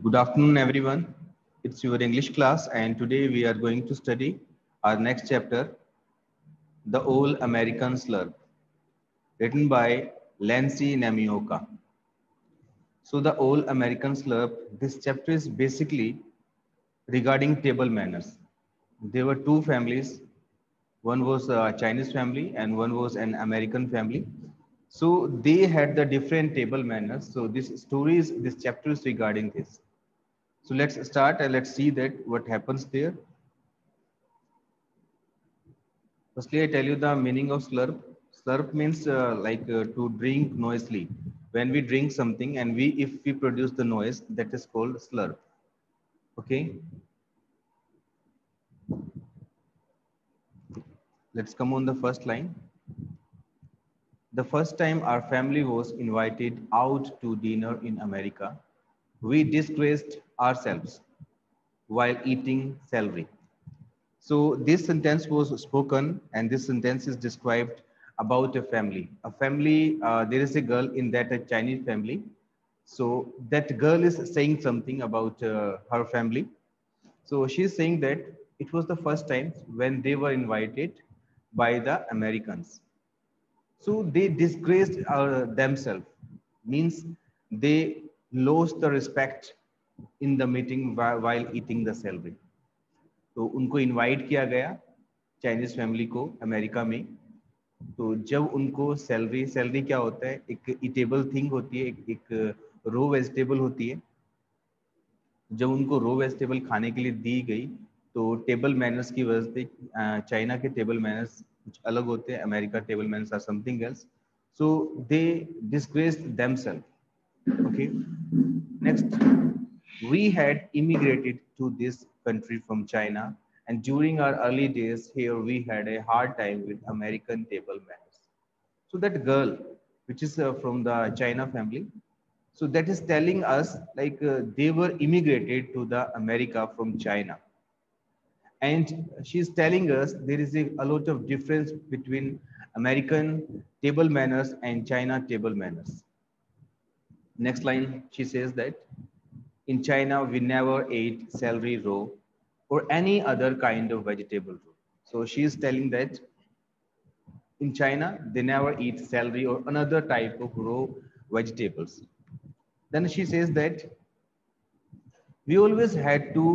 Good afternoon, everyone. It's your English class, and today we are going to study our next chapter, The All American Slurp, written by Lancy Namioka. So, The All American Slurp, this chapter is basically regarding table manners. There were two families. One was a Chinese family and one was an American family. So they had the different table manners. So this chapter is regarding this. So let's start and let's see that what happens there. Firstly, I tell you the meaning of slurp. Slurp means to drink noisily. When we drink something and if we produce the noise, that is called slurp. Okay. Let's come on the first line. The first time our family was invited out to dinner in America, we disgraced ourselves while eating celery. So this sentence was spoken, and this sentence is described about a family. A family, there is a girl in that a Chinese family. So that girl is saying something about her family. So she's saying that it was the first time when they were invited by the Americans. So they disgraced themselves, means they lost the respect in the meeting while eating the celery. तो उनको invite किया गया Chinese family को America में। तो जब उनको salary salary क्या होता है, एक ईटेबल थिंग होती है, एक रो वेजिटेबल होती है। जब उनको रो वेजिटेबल खाने के लिए दी गई तो टेबल मैनर्स की वजह से चाइना के टेबल मैनर्स कुछ अलग होते हैं, America table manners are something else. So they disgraced themselves. Okay, next, we had immigrated to this country from China, and during our early days here, we had a hard time with American table manners. So that girl, which is from the China family, so that is telling us they were immigrated to the America from China, and she's telling us there is a lot of difference between American table manners and China table manners. Next line, she says that in China, we never ate celery raw or any other kind of vegetable raw. So she is telling that in China, they never eat celery or another type of raw vegetables. Then she says that we always had to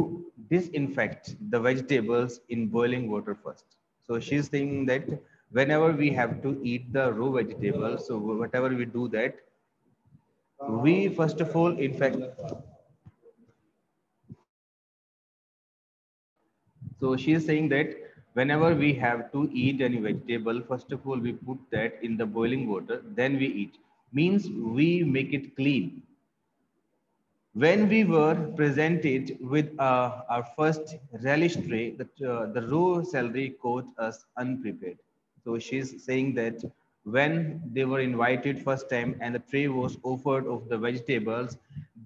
disinfect the vegetables in boiling water first. So she's saying that whenever we have to eat the raw vegetables, so whatever we do that, we first of all infect. So she is saying that whenever we have to eat any vegetable, first of all, we put that in the boiling water, then we eat. Means we make it clean. When we were presented with our first relish tray, the raw celery caught us unprepared. So she's saying that when they were invited first time and the tray was offered of the vegetables,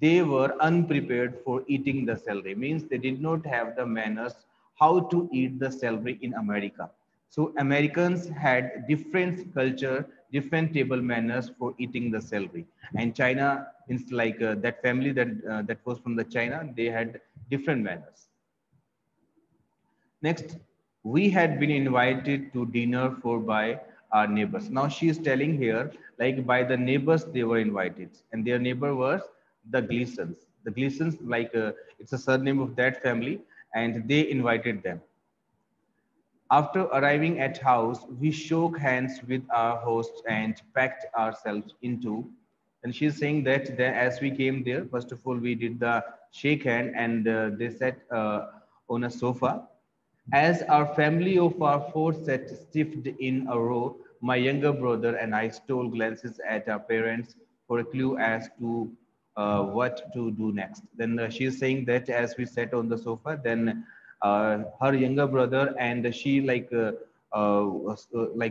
they were unprepared for eating the celery. Means they did not have the manners how to eat the celery in America. So Americans had different culture, different table manners for eating the celery. And China, it's that family that was from the China, they had different manners. Next, we had been invited to dinner for by our neighbors. Now she is telling here, like by the neighbors they were invited, and their neighbor was the Gleasons. The Gleasons, it's a surname of that family, and they invited them. After arriving at house, we shook hands with our hosts and packed ourselves into. And she's saying that as we came there, first of all, we did the shake hand and they sat on a sofa. As our family of our four sat stiffed in a row, my younger brother and I stole glances at our parents for a clue as to what to do next. Then she's saying that as we sat on the sofa, then her younger brother and she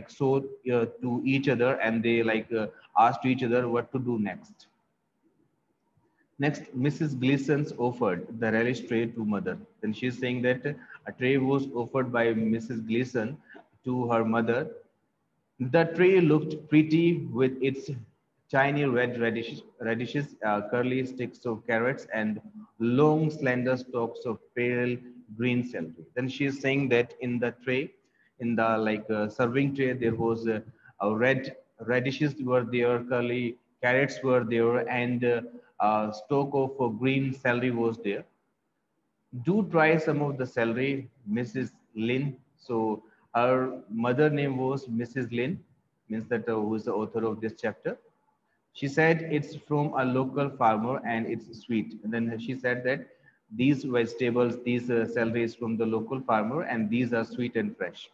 saw to each other, and they asked to each other what to do next. Next, Mrs. Gleason's offered the relish tray to mother. Then she's saying that a tray was offered by Mrs. Gleason to her mother. The tray looked pretty with its tiny red radishes, curly sticks of carrots, and long, slender stalks of pale green celery. Then she is saying that in the tray, in the serving tray, there was a red radishes were there, curly carrots were there, and a stalk of green celery was there. Do try some of the celery, Mrs. Lynn. So her mother name was Mrs. Lynn, means that who is the author of this chapter. She said it's from a local farmer and it's sweet. And then she said that these vegetables, these celery is from the local farmer and these are sweet and fresh.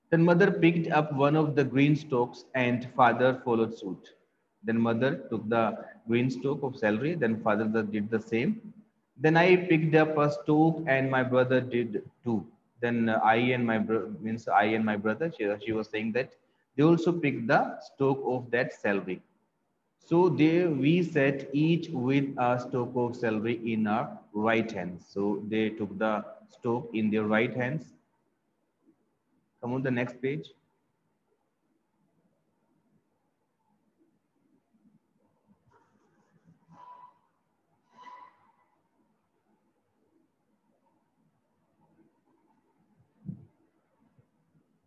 Then mother picked up one of the green stalks and father followed suit. Then mother took the green stalk of celery, then father did the same. Then I picked up a stalk and my brother did too. Then I and my means I and my brother, she was saying that they also picked the stalk of that celery. So there we sat each with a stalk of celery in our right hands. So they took the stalk in their right hands. Come on the next page.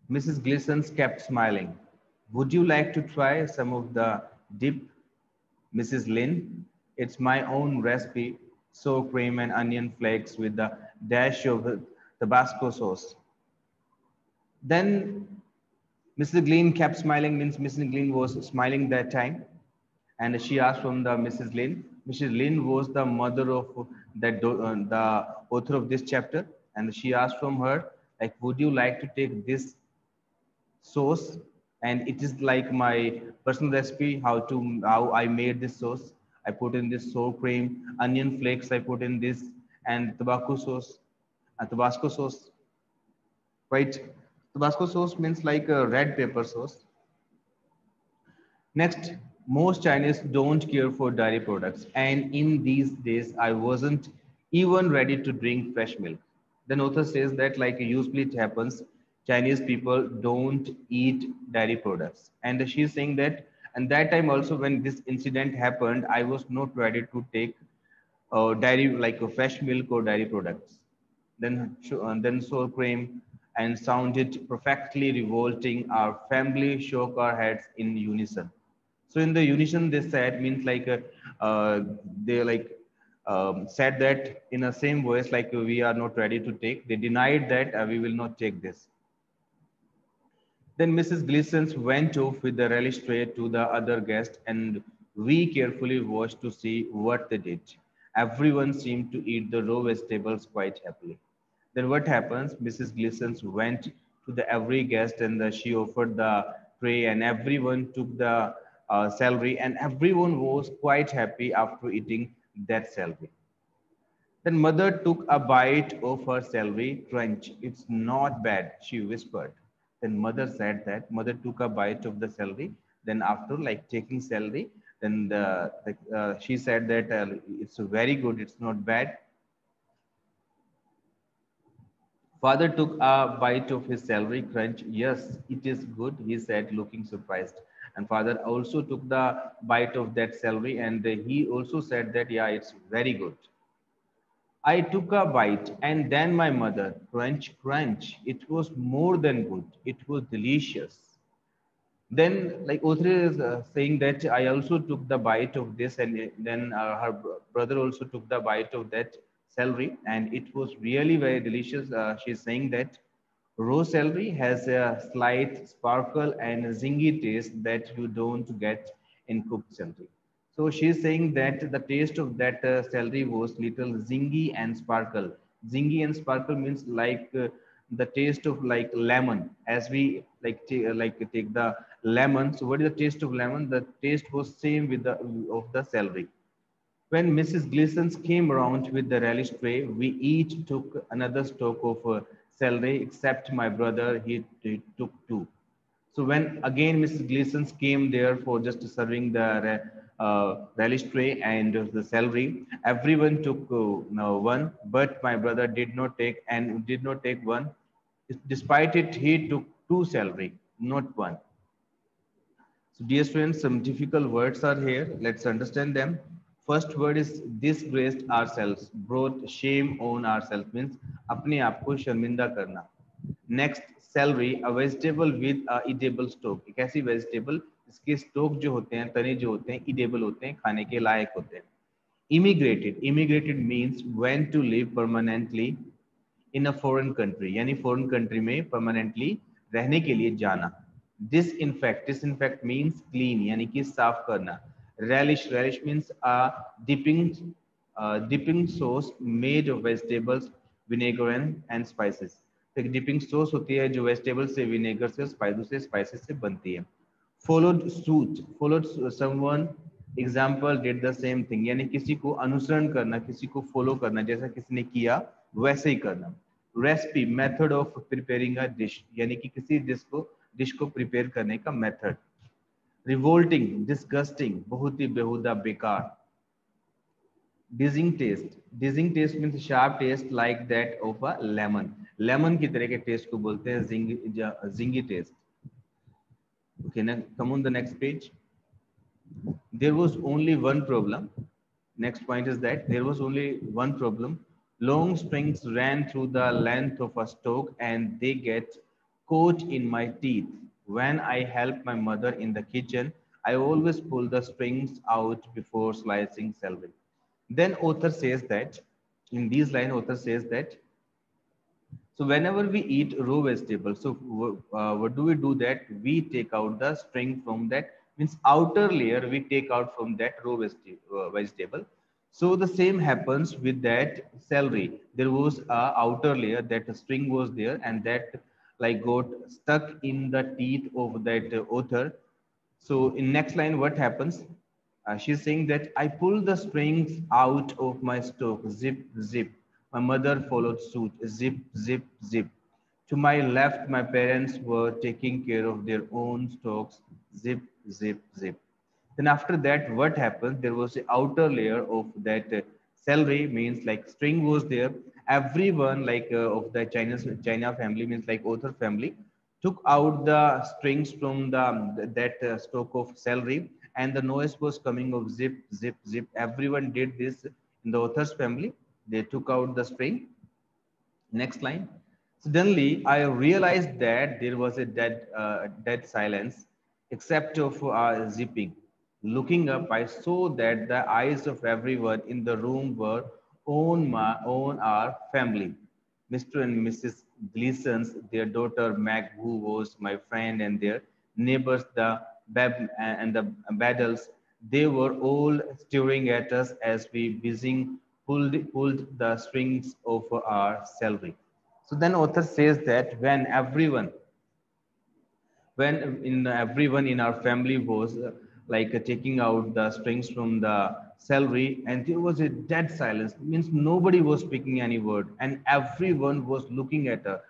Mrs. Gleason kept smiling. Would you like to try some of the dip, Mrs. Lynn? It's my own recipe, sour cream and onion flakes with a dash of Tabasco sauce. Then Mrs. Glean kept smiling, means Mrs. Glean was smiling that time. And she asked from the Mrs. Lynn. Mrs. Lynn was the mother of the author of this chapter. And she asked from her, like, would you like to take this sauce? And it is like my personal recipe, how I made this sauce. I put in this sour cream, onion flakes, I put in this, and Tabasco sauce, right? Tabasco sauce means like a red pepper sauce. Next, most Chinese don't care for dairy products. And in these days, I wasn't even ready to drink fresh milk. The author says that like usually it happens, Chinese people don't eat dairy products. And she's saying that, and that time also when this incident happened, I was not ready to take dairy like a fresh milk or dairy products. Then sour cream and sounded perfectly revolting. Our family shook our heads in unison. So in the unison, they said means like they like said that in the same voice like we are not ready to take. They denied that we will not take this. Then Mrs. Gleason went off with the relish tray to the other guest, and we carefully watched to see what they did. Everyone seemed to eat the raw vegetables quite happily. Then what happens? Mrs. Gleason went to the every guest and she offered the tray, and everyone took the celery, and everyone was quite happy after eating that celery. Then mother took a bite of her celery crunch. It's not bad, she whispered. Then mother said that mother took a bite of the celery. Then after like taking celery, then she said that it's very good, it's not bad. Father took a bite of his celery crunch. Yes, it is good, he said, looking surprised. And father also took the bite of that celery and he also said that, yeah, it's very good. I took a bite and then my mother, crunch, crunch. It was more than good. It was delicious. Then, like author is saying that I also took the bite of this, and then her brother also took the bite of that celery, and it was really very delicious. She's saying that raw celery has a slight sparkle and a zingy taste that you don't get in cooked celery. So she's saying that the taste of that celery was little zingy and sparkle. Zingy and sparkle means like the taste of like lemon. As we take the lemon. So what is the taste of lemon? The taste was same with the of the celery. When Mrs. Gleason came around with the relish tray, we each took another stalk of celery, except my brother, he took two. So when again Mrs. Gleason came there for just serving the relish tray and the celery, everyone took one, but my brother did not take one. Despite it, he took two celery, not one. So dear students, some difficult words are here. Let's understand them. First word is disgraced ourselves, brought shame on ourselves means अपने आप को शर्मिंदा करना. Next celery, a vegetable with a edible stalk. एक ऐसी vegetable इसके stock जो होते हैं, तने जो होते हैं, edible होते हैं, खाने के लायक होते हैं. Immigrated, immigrated means went to live permanently in a foreign country, यानी foreign country में permanently रहने के लिए जाना. Disinfect, disinfect means clean, यानी कि साफ करना. Relish, relish means a dipping sauce made of vegetables, vinegar and spices. तो एक डिपिंग सॉस होती है जो वेजिटेबल से, विनेगर से, स्पाइसेस से बनती है. Followed suit, followed someone example did the same thing, यानी किसी को अनुसरण करना, किसी को फॉलो करना, जैसा किसी ने किया वैसे ही करना. Recipe, method of preparing a dish, यानी कि किसी डिश को प्रिपेयर करने का मेथड. रिवोल्टिंग, डिस्गस्टिंग, बहुत ही बेहुदा, बेकार. डिजिंग taste means sharp taste like that of a lemon. Lemon की तरह के टेस्ट को बोलते हैं zingy taste. Okay, now come on the next page. There was only one problem. Next point is that there was only one problem. Long strings ran through the length of a stalk and they get caught in my teeth. When I help my mother in the kitchen, I always pull the strings out before slicing celery. Then author says that, in these lines, author says that, so whenever we eat raw vegetables, so what do we do that? We take out the string from that, means outer layer we take out from that raw vegetable. So the same happens with that celery. There was a outer layer, that string was there, and that like got stuck in the teeth of that author. So in next line, what happens? She's saying that I pulled the strings out of my stalk, zip, zip. My mother followed suit, zip, zip, zip. To my left, my parents were taking care of their own stalks, zip, zip, zip. Then after that, what happened? There was the outer layer of that celery, means like string was there. Everyone like of the China family, means like author family, took out the strings from that stalk of celery, and the noise was coming of zip, zip, zip. Everyone did this in the author's family. They took out the string. Next line. Suddenly, I realized that there was a dead silence, except of zipping. Looking up, I saw that the eyes of everyone in the room were on our family. Mr. and Mrs. Gleason's, their daughter Meg, who was my friend, and their neighbors, the Bab and the Baddles, they were all staring at us as we busy pulled the strings of our celery. So then author says that when everyone in our family was taking out the strings from the celery, and there was a dead silence, means nobody was speaking any word, and everyone was looking at us,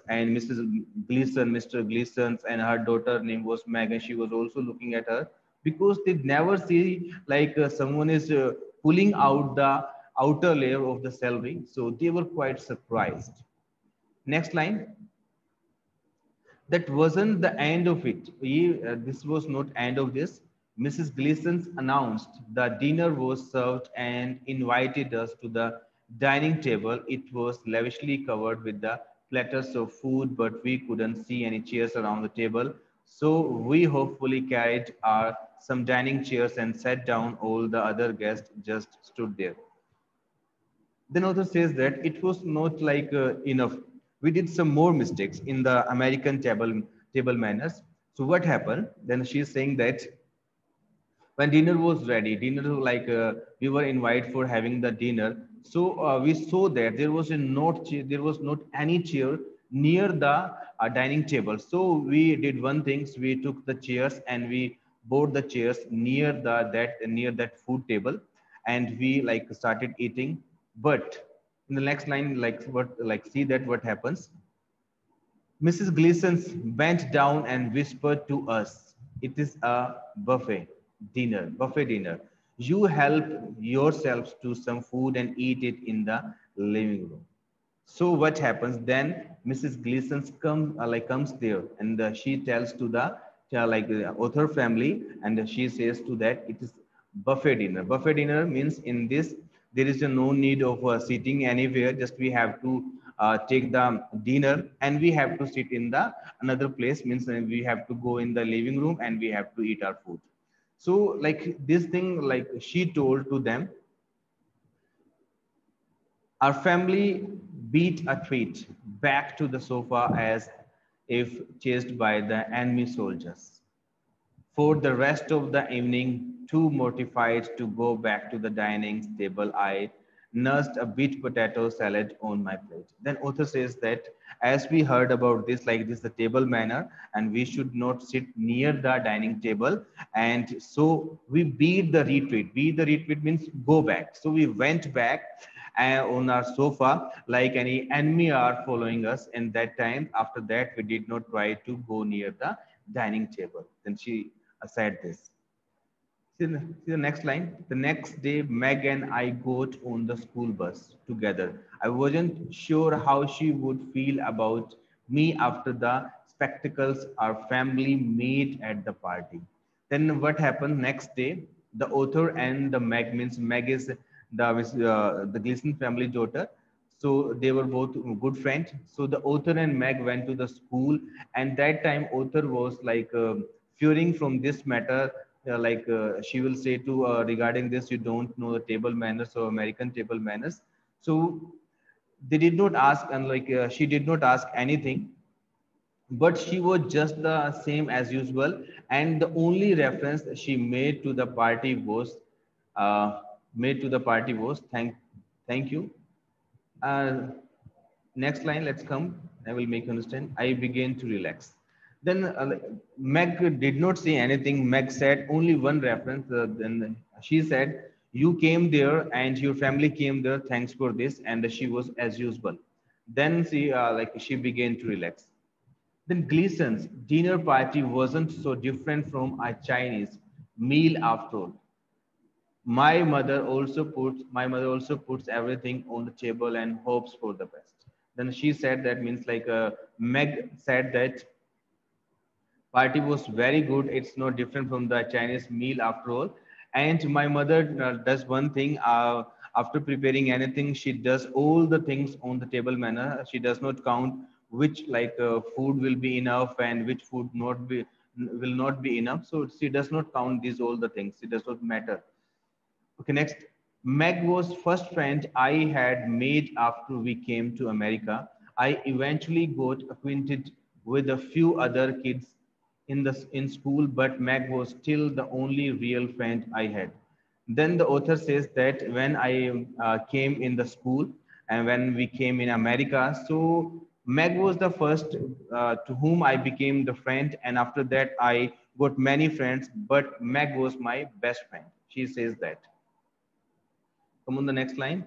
and Mrs. Gleason, Mr. Gleason's, and her daughter name was Megan. She was also looking at her, because they never see someone is pulling out the outer layer of the celery, so they were quite surprised. Next line. That wasn't the end of it. This was not end of this. Mrs. Gleason announced the dinner was served and invited us to the dining table. It was lavishly covered with the platters of food, but we couldn't see any chairs around the table. So we hopefully carried our some dining chairs and sat down. All the other guests just stood there. Then author says that it was not enough. We did some more mistakes in the American table manners. So what happened? Then she's saying that when dinner was ready, we were invited for having the dinner. So we saw that there was not any chair near the dining table. So we did one thing. So we took the chairs and we bought the chairs near that food table, and we started eating. But in the next line, see that what happens. Mrs. Gleason bent down and whispered to us, "It is a buffet dinner. You help yourselves to some food and eat it in the living room." So what happens then? Mrs. Gleason comes there, and she tells to the author family, and she says to that, Buffet dinner. Buffet dinner means in this there is no need of sitting anywhere. Just we have to take the dinner and we have to sit in the another place. Means we have to go in the living room and we have to eat our food. So like this thing, like she told to them, our family beat a retreat back to the sofa as if chased by the enemy soldiers. For the rest of the evening, too mortified to go back to the dining table, I nursed a beet potato salad on my plate. Then author says that as we heard about this, like this, the table manner, and we should not sit near the dining table. And so we beat the retreat. Beat the retreat means go back. So we went back on our sofa like any enemy are following us. And that time, after that, we did not try to go near the dining table. Then she said this. See the next line. The next day, Meg and I got on the school bus together. I wasn't sure how she would feel about me after the spectacles our family made at the party. Then what happened next day? The author and the Meg, means Meg is the Gleason family daughter. So they were both good friends. So the author and Meg went to the school, and that time author was like fearing from this matter. She will say to regarding this, you don't know the table manners or American table manners. So they did not ask, and she did not ask anything, but she was just the same as usual. And the only reference she made to the party was uh, thank you. uh, Next line, let's come. I will make you understand. I began to relax. Then Meg did not say anything. Meg said only one reference. Then she said, "You came there and your family came there. Thanks for this." And she was as usual. Then she began to relax. Then Gleason's dinner party wasn't so different from a Chinese meal after all. My mother also puts everything on the table and hopes for the best. Then she said that, means Meg said that party was very good. It's not different from the Chinese meal after all. And my mother does one thing, after preparing anything, she does all the things on the table manner. She does not count which food will be enough and which food not be will not be enough. So she does not count these all the things. It does not matter. Okay, next. Meg was first friend I had made after we came to America. I eventually got acquainted with a few other kids in school, but Meg was still the only real friend I had. Then the author says that when I came in the school and when we came in America, so Meg was the first to whom I became the friend, and after that I got many friends, but Meg was my best friend. She says that. Come on the next line.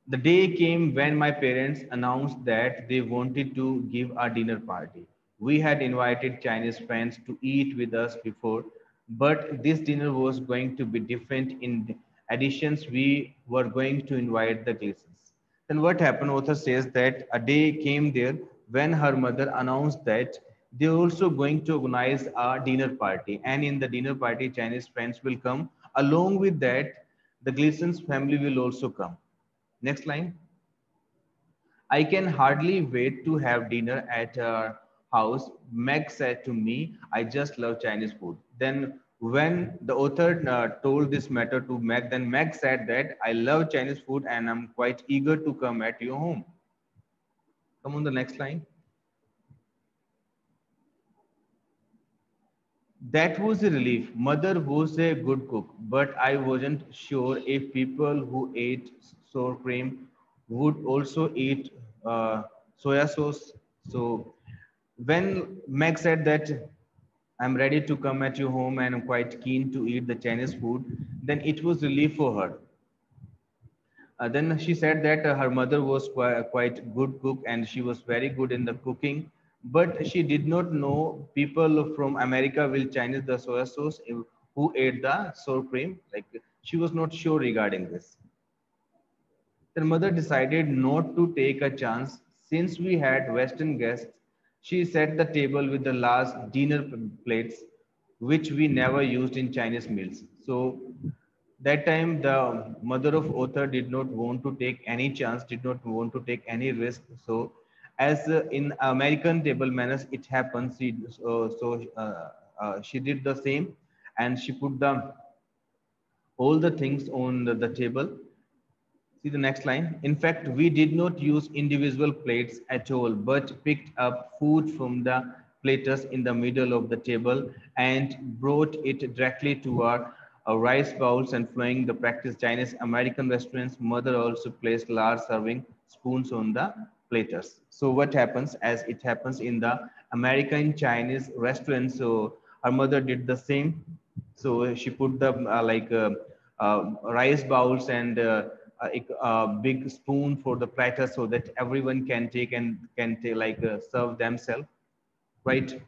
The day came when my parents announced that they wanted to give a dinner party. We had invited Chinese friends to eat with us before, but this dinner was going to be different. In additions, we were going to invite the Gleasons. Then what happened? Author says that a day came there when her mother announced that they are also going to organize a dinner party, and in the dinner party, Chinese friends will come. Along with that, the Gleasons family will also come. Next line. I can hardly wait to have dinner at our house. Meg said to me, I just love Chinese food. Then, when the author told this matter to Meg, then Meg said that I love Chinese food and I'm quite eager to come at your home. Come on, the next line. That was a relief. Mother was a good cook, but I wasn't sure if people who ate sour cream would also eat soya sauce. So when Meg said that I'm ready to come at your home and I'm quite keen to eat the Chinese food, then it was relief for her. Then she said that her mother was quite good cook and she was very good in the cooking, but she did not know people from America will Chinese the soya sauce who ate the sour cream. Like she was not sure regarding this. Then mother decided not to take a chance since we had Western guests. She set the table with the last dinner plates, which we never used in Chinese meals. So That time, the mother of author did not want to take any chance, did not want to take any risk. So, as in American table manners, it happens. She did the same, and she put the all the things on the table. See the next line. In fact, we did not use individual plates at all, but picked up food from the platters in the middle of the table and brought it directly to our rice bowls and flowing the practice Chinese American restaurants. Mother also placed large serving spoons on the platters. So what happens as it happens in the American Chinese restaurants? So her mother did the same. So she put the rice bowls and a big spoon for the platter so that everyone can take and can take, serve themselves, right?